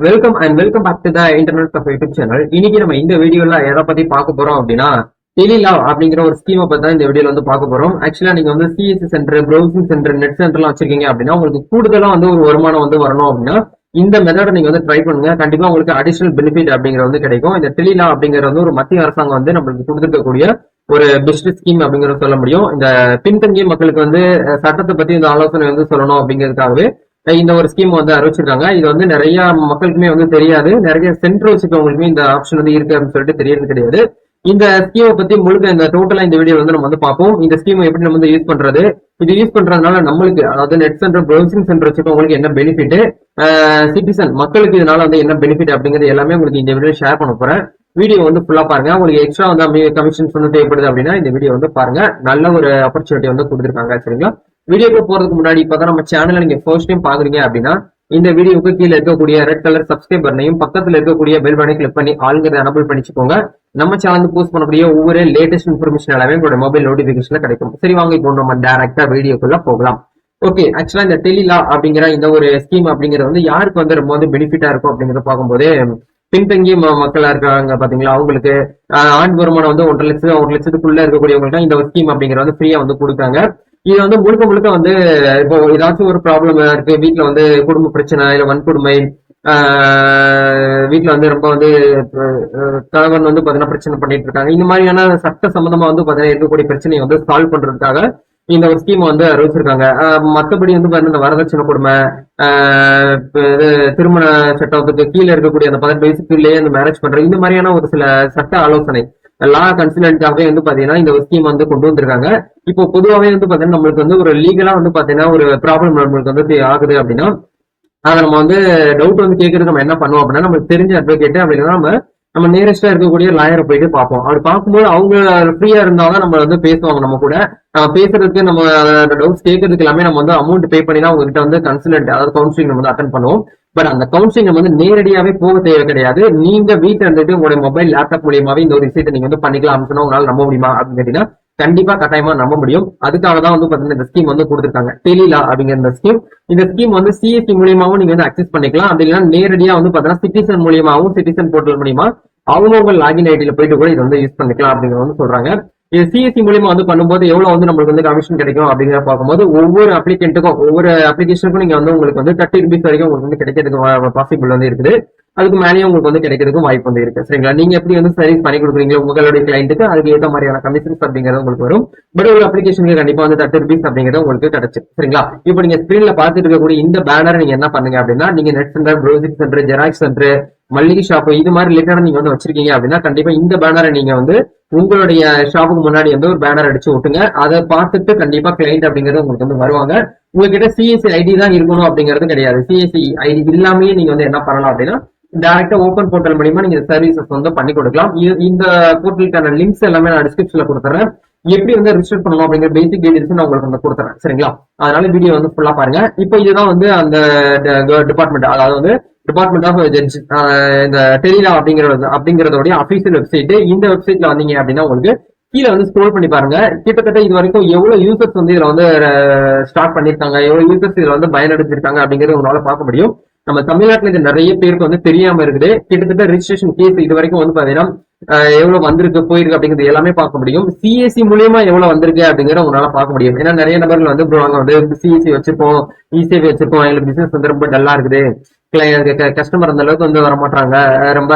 Welcome back to the internet of YouTube channel. இன்னைக்கு நம்ம இந்த வீடியோல எதை பத்தி பார்க்க போறோம் அப்படின்னா, டெலிலா அப்படிங்கிற ஒரு ஸ்கீமை பத்தி தான் இந்த வீடியோல வந்து பார்க்க போறோம். ஆக்சுவலா நீங்க வந்து CSC center, browsing center, net சென்டர்லாம் வச்சிருக்கீங்க அப்படின்னா உங்களுக்கு கூடுதலா வந்து ஒரு வருமானம் வந்து வரணும் அப்படின்னா இந்த மெத்தட நீங்க வந்து ட்ரை பண்ணுங்க. கண்டிப்பா உங்களுக்கு அடிஷனல் பெனிஃபிட் அப்படிங்கிறது வந்து கிடைக்கும். இந்த டெலிலா அப்படிங்கிறது வந்து ஒரு மத்திய அரசாங்கம் வந்து நம்மளுக்கு கொடுத்துருக்கக்கூடிய ஒரு பெஸ்ட் ஸ்கீம் அப்படிங்கறத சொல்ல முடியும். இந்த பின்தங்கிய மக்களுக்கு வந்து சட்டத்தை பத்தி இந்த ஆலோசனை வந்து சொல்லணும் அப்படிங்கிறதுக்காகவே இந்த ஒரு ஸ்கீம் வந்து அறிவிச்சிருக்காங்க. இது வந்து நிறைய மக்களுக்குமே வந்து தெரியாது. நிறைய சென்டர் வச்சுக்கவங்களுக்குமே இந்த ஆப்ஷன் வந்து இருக்கு அப்படின்னு சொல்லிட்டு தெரியறது கிடையாது. இந்த ஸ்கீமை பத்தி முழுக்க இந்த டோட்டலா இந்த வீடியோ வந்து நம்ம வந்து பார்ப்போம். இந்த ஸ்கீம் எப்படி நம்ம வந்து யூஸ் பண்றது, இது யூஸ் பண்றதுனால நம்மளுக்கு, அதாவது நெட் சென்டர், ப்ரௌசிங் சென்டர் வச்சுக்கவங்களுக்கு என்ன பெனிஃபிட், சிட்டிசன் மக்களுக்கு இதனால வந்து என்ன பெனிஃபிட் அப்படிங்கிறது எல்லாமே உங்களுக்கு இந்த வீடியோ ஷேர் பண்ண போறேன். வீடியோ வந்து ஃபுல்லா பாருங்க. உங்களுக்கு எக்ஸ்ட்ரா வந்து கமிஷன்ஸ் வந்து தேவைப்படுது அப்படின்னா இந்த வீடியோ வந்து பாருங்க. நல்ல ஒரு ஆப்பர்ச்சுனிட்டி வந்து கொடுத்துருக்காங்க. சரிங்களா? வீடியோக்கு போறதுக்கு முன்னாடி இப்பதான் நம்ம சேனலை நீங்க ஃபர்ஸ்ட் டைம் பாக்குறீங்க அப்படின்னா இந்த வீடியோக்கு கீழே இருக்கக்கூடிய ரெட் கலர் சப்ஸ்கிரைப் பட்டனையும் பக்கத்துல இருக்கக்கூடிய பெல் பட்டனை கிளிக் பண்ணி ஆளுங்கிறத எனபிள் பண்ணிச்சுக்கோங்க. நம்ம சேனல் போஸ்ட் பண்ணக்கூடிய ஒவ்வொரு லேட்டஸ்ட் இன்ஃபர்மேஷன் எல்லாமே உங்களோட மொபைல் நோட்டிபிகேஷன்ல கிடைக்கும். சரி, வாங்க இப்போ நம்ம டைரக்டா வீடியோக்குள்ள போகலாம். ஓகே, ஆக்சுவலா இந்த டெலிலா அப்படிங்கிற இந்த ஒரு ஸ்கீம் அப்படிங்கிறது வந்து யாருக்கு வந்து ரொம்ப வந்து பெனிஃபிட்டா இருக்கும் அப்படிங்கறத பார்க்கும்போது, பின்தங்கிய மக்களா இருக்காங்க பாத்தீங்களா, அவங்களுக்கு ஆண்டு வருமானம் வந்து 1,00,000 இருக்கக்கூடியவங்களுக்கு இந்த ஸ்கீம் அப்படிங்கிற வந்து ஃப்ரீயா வந்து கொடுக்குறாங்க. இது வந்து முழுக்க முழுக்க வந்து இப்போ ஏதாச்சும் ஒரு ப்ராப்ளம் இருக்கு, வீட்டுல வந்து குடும்ப பிரச்சனை இல்ல வன்கொடுமை, வீட்டுல வந்து ரொம்ப வந்து கணவன் வந்து பாத்தீங்கன்னா பிரச்சனை பண்ணிட்டு இருக்காங்க, இந்த மாதிரியான சட்ட சம்பந்தமா வந்து பாத்தீங்கன்னா இருக்கக்கூடிய பிரச்சனையை வந்து சால்வ் பண்றதுக்காக இந்த ஒரு ஸ்கீம் வந்து அறிவிச்சிருக்காங்க. மற்றபடி வந்து பாத்தீங்கன்னா இந்த வரதட்சணை கொடுமை, திருமண சட்டத்துக்கு கீழே இருக்கக்கூடிய அந்த 18 வயசுக்குள்ளேயே அந்த மேரேஜ் பண்ற இந்த மாதிரியான ஒரு சில சட்ட ஆலோசனை லா கன்சல்டன்டாகவே வந்து பாத்தீங்கன்னா இந்த ஒரு ஸ்கீம் வந்து கொண்டு வந்திருக்காங்க. இப்போ பொதுவாகவே வந்து பாத்தீங்கன்னா நம்மளுக்கு வந்து ஒரு லீகலா வந்து பாத்தீங்கன்னா ஒரு ப்ராப்ளம் நம்மளுக்கு வந்து ஆகுது அப்படின்னா அதை நம்ம வந்து டவுட் வந்து கேட்கறது நம்ம என்ன பண்ணுவோம் அப்படின்னா, நமக்கு தெரிஞ்ச அட்வொகேட் அப்படின்னா நம்ம நியரஸ்டா இருக்கக்கூடிய லாயரை போயிட்டு பார்ப்போம். அப்படி பார்க்கும்போது அவங்க ஃப்ரீயா இருந்தாலும் நம்ம வந்து பேசுவாங்க நம்ம கூட. பேசுறதுக்கு நம்ம டவுட்ஸ் கேட்கறதுக்கு எல்லாமே நம்ம வந்து அமௌண்ட் பே பண்ணி தான் அவங்க கிட்ட வந்து கன்சல்டன்ட், அதாவது கவுன்சிலிங் நம்ம வந்து அட்டன் பண்ணுவோம். பட் அந்த கவுன்சிலிங் நம்ம வந்து நேரடியாவே போக தேவை கிடையாது. நீங்க வீட்டுல இருந்துட்டு உங்களுடைய மொபைல் லேப்டாப் மூலியமாவே இந்த ஒரு விஷயத்தை நீங்க வந்து பண்ணிக்கலாம் அப்படின்னு சொன்னா உங்களால நம்ப முடியுமா அப்படின்னு கேட்டீங்கன்னா கண்டிப்பா கட்டாயமா நம்ப முடியும். அதுக்காக தான் வந்து பாத்தீங்கன்னா இந்த ஸ்கீம் வந்து கொடுத்துருக்காங்க, டெலிலா அப்படிங்கிற இந்த ஸ்கீம். இந்த ஸ்கீம் வந்து சிஎஸ்சி மூலியமாவும் நீங்க வந்து அக்சஸ் பண்ணிக்கலாம். அப்படி இல்லைன்னா நேரடியா வந்து பாத்தீங்கன்னா சிட்டிசன் மூலியமாவும், சிட்டிசன் போர்ட்டல் மூலியமா அவங்க லாகின் ஐடியில போயிட்டு கூட இது வந்து யூஸ் பண்ணிக்கலாம் அப்படிங்கிற வந்து சொல்றாங்க. இது சிஎஸ்சி மூலியமா வந்து பண்ணும்போது எவ்வளவு வந்து நம்மளுக்கு வந்து கமிஷன் கிடைக்கும் அப்படிங்கிற பார்க்கும்போது ஒவ்வொரு அப்ளிகேட்டுக்கும் ஒவ்வொரு அப்ளிகேஷனுக்கும் நீங்க வந்து உங்களுக்கு வந்து 30 rupees வரைக்கும் உங்களுக்கு வந்து கிடைக்கிறதுக்கு பாசிபிள் வந்து இருக்குது. அதுக்கு மேலேயும் உங்களுக்கு வந்து கிடைக்கிறதுக்கும் வாய்ப்பு வந்து இருக்கு. சரிங்களா? நீங்க எப்படி வந்து சர்வீஸ் பண்ணி கொடுக்குறீங்களோ உங்களுடைய கிளைண்ட்டுக்கு அதுக்கு ஏற்ற மாதிரியான கமிஷன்ஸ் அப்படிங்கிறது உங்களுக்கு வரும். பட் ஒரு அப்ளிகேஷனுக்கு கண்டிப்பா வந்து 30 rupees அப்படிங்கிறது உங்களுக்கு கிடைச்சு. சரிங்களா? இப்போ நீங்க ஸ்கிரீன்ல பார்த்துட்டு இருக்கக்கூடிய இந்த பேனரை நீங்க என்ன பண்ணுங்க அப்படின்னா, நீங்க net centre, browsing centre, xerox centre, மளிகை ஷாப் இது மாதிரி ரிலேட்டடா நீங்க வந்து வச்சிருக்கீங்க அப்படின்னா கண்டிப்பா இந்த பேனரை நீங்க வந்து உங்களுடைய ஷாப்புக்கு முன்னாடி வந்து ஒரு பேனர் அடிச்சு விட்டுங்க. அதை பார்த்துட்டு கண்டிப்பா கிளைண்ட் அப்படிங்கிறது உங்களுக்கு வந்து வருவாங்க. உங்ககிட்ட சிஎஸ்சி ஐடி தான் இருக்கணும் அப்படிங்கிறது கிடையாது. சிஎஸ்சி ஐடி இல்லாமயே நீங்க வந்து என்ன பண்ணலாம் அப்படின்னா டைரக்டா ஓப்பன் போர்ட்டல் மூலியமா நீங்க சர்வீசஸ் வந்து பண்ணி கொடுக்கலாம். இந்த போர்ட்டலுக்கான லிங்க்ஸ் எல்லாமே நான் டிஸ்கிரிப்ஷன்ல கொடுத்துறேன். எப்படி வந்து ரிஜிஸ்டர் பண்ணணும் அப்படிங்கிற பேசிக் டீடைல்ஸ் நான் உங்களுக்கு வந்து கொடுத்துறேன். சரிங்களா? அதனால வீடியோ வந்து ஃபுல்லா பாருங்க. இப்போ இதுதான் வந்து அந்த டிபார்ட்மெண்ட், அதாவது வந்து டிபார்ட்மெண்ட் ஆஃப் ஜட்ஜ், இந்த டெலிலா அப்படிங்கறதோடைய அபிஷியல் வெப்சைட். இந்த வெப்சைட்ல வந்தீங்க அப்படின்னா உங்களுக்கு கீழே வந்து ஸ்க்ரோல் பண்ணி பாருங்க. கிட்டத்தட்ட இது வரைக்கும் எவ்வளவு யூசர்ஸ் வந்து இதுல வந்து ஸ்டார்ட் பண்ணிருக்காங்க, எவ்வளவு யூசர்ஸ் இதுல வந்து பயனடைஞ்சிருக்காங்க அப்படிங்கறது உங்களால பார்க்க முடியும். நம்ம தமிழ்நாட்டுல இது நிறைய பேருக்கு வந்து தெரியாம இருக்குது. கிட்டத்தட்ட ரிஜிஸ்ட்ரேஷன் கேஸ் இது வரைக்கும் வந்து பாத்தீங்கன்னா எவ்வளவு வந்திருக்கு போயிருக்கு அப்படிங்கிறது எல்லாமே பார்க்க முடியும். சிஎஸ்சி மூலியமா எவ்வளவு வந்திருக்கு அப்படிங்கறத உங்களால பார்க்க முடியும். ஏன்னா நிறைய நபர்கள் வந்து நாங்க வந்து சிஎஸ்சி வச்சிருக்கோம், இசிஐ வச்சிருக்கோம், எங்களுக்கு பிசினஸ் வந்து ரொம்ப டல்லா இருக்குது, கஸ்டமர் அந்த அளவுக்கு வந்து வரமாட்டாங்க, ரொம்ப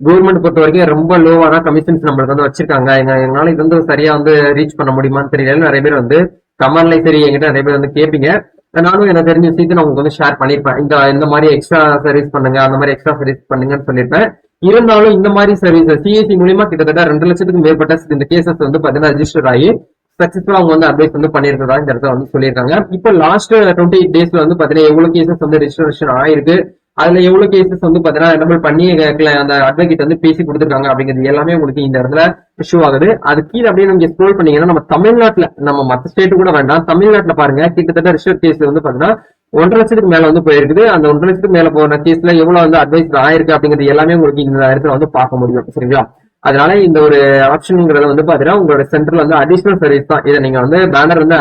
கவர்மெண்ட் பொறுத்த வரைக்கும் ரொம்ப லோவான கமிஷன்ஸ் நம்மளுக்கு வந்து வச்சிருக்காங்க, எங்களால இது வந்து சரியா வந்து ரீச் பண்ண முடியுமான்னு தெரியல. நிறைய பேர் வந்து கமெண்ட்ல சரி என்கிட்ட நிறைய பேர் வந்து கேட்பீங்க. நானும் எனக்கு தெரிஞ்ச விஷயத்தை நான் உங்களுக்கு வந்து ஷேர் பண்ணிருப்பேன். இந்த மாதிரி எக்ஸ்ட்ரா சர்வீஸ் பண்ணுங்க, அந்த மாதிரி எக்ஸ்ட்ரா சர்வீஸ் பண்ணுங்கன்னு சொல்லியிருப்பேன். இருந்தாலும் இந்த மாதிரி சர்வீஸ் சிஎஸ்சி மூலியமா கிட்டத்தட்ட 2 லட்சத்துக்கும் மேற்பட்ட இந்த கேசஸ் வந்து பாத்தீங்கன்னா ரெஜிஸ்டர் ஆகி சக்சஸ்ஃபுல்லா அவங்க வந்து அட்வைஸ் வந்து பண்ணிருக்கதா இந்த இடத்துல வந்து சொல்லியிருக்காங்க. இப்போ லாஸ்ட் 28 டேஸ்ல வந்து பாத்தீங்கன்னா எவ்வளவு கேசஸ் வந்து ரெஜிஸ்ட்ரேஷன் ஆயிருக்கு, அதுல எவ்வளவு கேசஸ் வந்து பாத்தீங்கன்னா எனபிள் பண்ணி அந்த அட்வொகேட் வந்து பேசி கொடுத்துருக்காங்க அப்படிங்கிறது எல்லாமே உங்களுக்கு இந்த இடத்துல இஷ்யூ ஆகுது. அது கீழே அப்படியே நீங்க ஸ்க்ரோல் பண்ணீங்கன்னா நம்ம தமிழ்நாட்டுல, நம்ம மற்ற ஸ்டேட் கூட வேண்டாம், தமிழ்நாட்டுல பாருங்க கிட்டத்தட்ட ரிஜிஸ்டர் கேஸ் வந்து பாத்தீங்கன்னா 1.5 லட்சத்துக்கு மேல வந்து போயிருக்குது. அந்த 1.5 லட்சத்துக்கு மேல போன கேஸ்ல எவ்வளவு வந்து அட்வைஸ் ஆயிருக்கு அப்படிங்கிறது எல்லாமே உங்களுக்கு இந்த இடத்துல வந்து பார்க்க முடியும். சரிங்களா? அதனால இந்த ஒரு ஆப்ஷன்ங்கிறது வந்து பாத்தீங்கன்னா உங்களோட சென்டர்ல வந்து அடிஷனல் சர்வீஸ் தான். இதை நீங்க வந்து பேனர் வந்து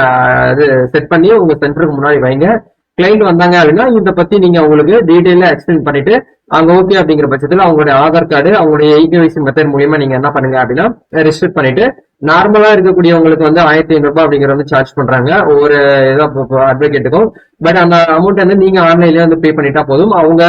செட் பண்ணி உங்க சென்டருக்கு முன்னாடி வைங்க. 30 rupees வந்து உங்களுக்கு வந்து கமிஷன் வந்து கிடைக்கும். சரிங்களா? கிளைண்ட் வந்தாங்க அப்படின்னா இதை பத்தி நீங்க அவங்களுக்கு டீடைலா எக்ஸ்பிளைன் பண்ணிட்டு அவங்க ஓகே அப்படிங்கிற பட்சத்துல அவங்களுடைய ஆதார் கார்டு அவங்களுடைய EKYC மெத்தட் மூலியமா நீங்க என்ன பண்ணுங்க அப்படின்னா ரெஜிஸ்டர் பண்ணிட்டு நார்மலா இருக்கக்கூடியவங்களுக்கு வந்து 1500 ரூபாய் அப்படிங்கிற வந்து சார்ஜ் பண்றாங்க ஒவ்வொரு அட்வொகேட்டுக்கும். பட் அந்த அமௌண்ட் வந்து நீங்க ஆன்லைன்ல வந்து பே பண்ணிட்டா போதும். அவங்க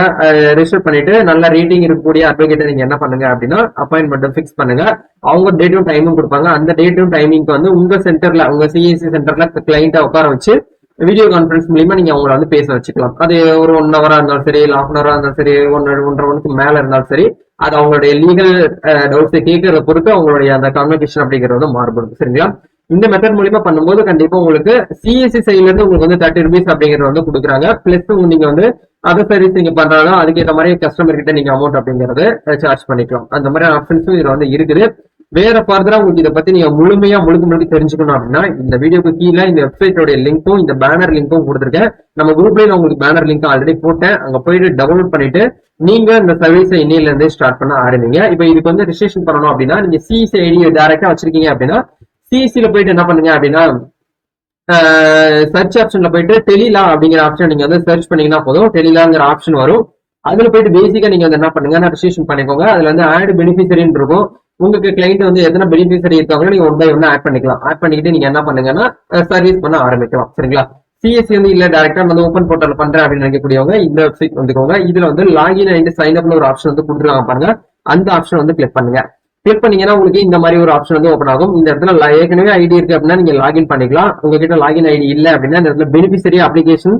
ரெஜிஸ்டர் பண்ணிட்டு நல்ல ரேட்டிங் இருக்கக்கூடிய அட்வொகேட்டை நீங்க என்ன பண்ணுங்க அப்படின்னா அப்பாயின்மெண்ட் ஃபிக்ஸ் பண்ணுங்க. அவங்க டேட்டும் டைமும் கொடுப்பாங்க. அந்த டேட்டும் டைமிங்க்கு வந்து உங்க சென்டர்ல உங்க CSC சென்டர்ல கிளைண்ட்டை உட்கார வச்சு வீடியோ கான்பரன்ஸ் மூலியமா நீங்க அவங்கள வந்து பேச வச்சுக்கலாம். அது ஒரு 1 ஹவரா இருந்தாலும் சரி, இல்லை 1/2 ஹவரா இருந்தாலும் சரி, 1.5 மணிக்கு மேல இருந்தாலும் சரி, அது அவங்களுடைய லீகல் டவுட்ஸ் கேட்கறத பொறுத்து அவங்களுடைய அந்த கம்யூனிகேஷன் அப்படிங்கிறது மாறுபடும். சரிங்களா? இந்த மெத்தட் மூலியமா பண்ணும்போது கண்டிப்பா உங்களுக்கு CSC சைட்ல இருந்து உங்களுக்கு வந்து 30 rupees அப்படிங்கறது வந்து கொடுக்குறாங்க. பிளஸ் நீங்க வந்து அதர் சர்வீஸ் நீங்க பண்றாலும் அதுக்கேற்ற மாதிரி கஸ்டமர் கிட்ட நீங்க அமௌண்ட் அப்படிங்கறது சார்ஜ் பண்ணிக்கலாம். அந்த மாதிரி ஆப்ஷன்ஸும் இதுல வந்து இருக்குது. வேற ஃபர்தரா உங்களுக்கு இதை பத்தி நீங்க முழுக்க தெரிஞ்சுக்கணும் அப்படின்னா இந்த வீடியோக்கு கீழே இந்த வெப்சைட்டோட லிங்க்கும் இந்த பேனர் லிங்க்கும் கொடுத்துருக்கேன். நம்ம குரூப்லயே நான் உங்களுக்கு பேனர் லிங்க் ஆல்ரெடி போட்டேன். அங்க போயிட்டு டவுன்லோட் பண்ணிட்டு நீங்க இந்த சர்வீஸை இன்னையில இருந்தே ஸ்டார்ட் பண்ண ஆரம்பிங்க. இப்போ இதுக்கு வந்து ரிஜிஸ்ட்ரேஷன் பண்ணணும் அப்படின்னா நீங்க CSC ஐடி டைரக்டா வச்சிருக்கீங்க அப்படின்னா CSCல போயிட்டு என்ன பண்ணுங்க அப்படின்னா சர்ச் ஆப்ஷன்ல போயிட்டு டெலிலா அப்படிங்கிற ஆப்ஷன் நீங்க வந்து சர்ச் பண்ணீங்கன்னா போதும். டெலிலாங்கிற ஆப்ஷன் வரும். அதுல போயிட்டு பேசிக்கா நீங்க வந்து என்ன பண்ணுங்க ரெஜிஸ்ட்ரேஷன் பண்ணிக்கோங்க. அதுல வந்து ஆட் பெனிஃபிஷரின்னு இருக்கும். உங்களுக்கு கிளைண்ட் வந்து எத்தனை பெனிஃபிஷரி இருக்காங்களோ நீங்க 1 by 1 ஆட் பண்ணிக்கலாம். ஆட் பண்ணிக்கிட்டு நீங்க என்ன பண்ணுங்கன்னா சர்வீஸ் பண்ண ஆரம்பிக்கலாம். சரிங்களா? CSC வந்து இல்ல டைரக்டா வந்து ஓப்பன் போர்ட்டல் பண்றேன் அப்படின்னு நினைக்கக்கூடியவங்க இந்த வெப்சைட் வந்துக்கோங்க. இதுல வந்து லாகின் அண்ட் சைன் அப்னு ஒரு ஆப்ஷன் வந்து கொடுத்துருக்காங்க பாருங்க. அந்த ஆப்ஷன் வந்து கிளிக் பண்ணுங்க. கிளிக் பண்ணீங்கன்னா உங்களுக்கு இந்த மாதிரி ஒரு ஆப்ஷன் வந்து ஓப்பன் ஆகும். இந்த இடத்துல ஏற்கனவே ஐடி இருக்கு அப்படின்னா நீங்க லாகின் பண்ணிக்கலாம். உங்ககிட்ட லாகின் ஐடி இல்ல அப்படின்னா இந்த இடத்துல பெனிஃபிஷரி அப்ளிகேஷன்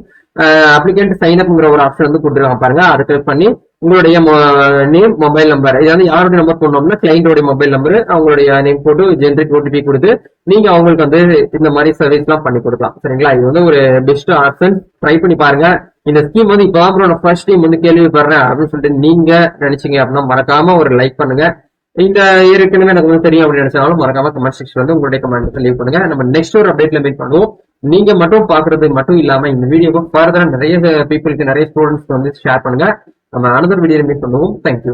அப்ளிகன்ட் சைன் அப்ங்கிற ஒரு ஆப்ஷன் வந்து கொடுத்துருக்காங்க பாருங்க. அதை கிளிக் பண்ணி உங்களுடைய நேம் மொபைல் நம்பர் இது வந்து யாருடைய நம்பர் போடணும்னா கிளைண்டோட மொபைல் நம்பர் அவங்களுடைய நேம் போட்டு ஜென்ரிக் OTP கொடுத்து நீங்க அவங்களுக்கு வந்து இந்த மாதிரி சர்வீஸ் எல்லாம் பண்ணி கொடுக்கலாம். சரிங்களா? இது வந்து ஒரு பெஸ்ட் ஆப்ஷன். ட்ரை பண்ணி பாருங்க. இந்த ஸ்கீம் வந்து இப்போ நான் ஃபர்ஸ்ட் டைம் வந்து கேள்விப்படுறேன் அப்படின்னு சொல்லிட்டு நீங்க நினைச்சீங்க அப்படின்னா மறக்காம ஒரு லைக் பண்ணுங்க. இந்த ஏற்கனவே எனக்கு வந்து தெரியும் அப்படின்னு நினைச்சாலும் மறக்காம கமெண்ட் செக்ஷன் வந்து உங்களுடைய கமெண்ட் லீவ் பண்ணுங்க. நம்ம நெக்ஸ்ட் ஒரு அப்டேட்ல மீட் பண்ணுவோம். நீங்க மட்டும் பாக்குறது மட்டும் இல்லாம இந்த வீடியோக்கு ஃபர்தரா நிறைய பீப்புளுக்கு நிறைய ஸ்டூடெண்ட்ஸ்க்கு வந்து ஷேர் பண்ணுங்க. நம்ம அனதர் வீடியோ மீட் பண்ணுவோம். தேங்க்யூ.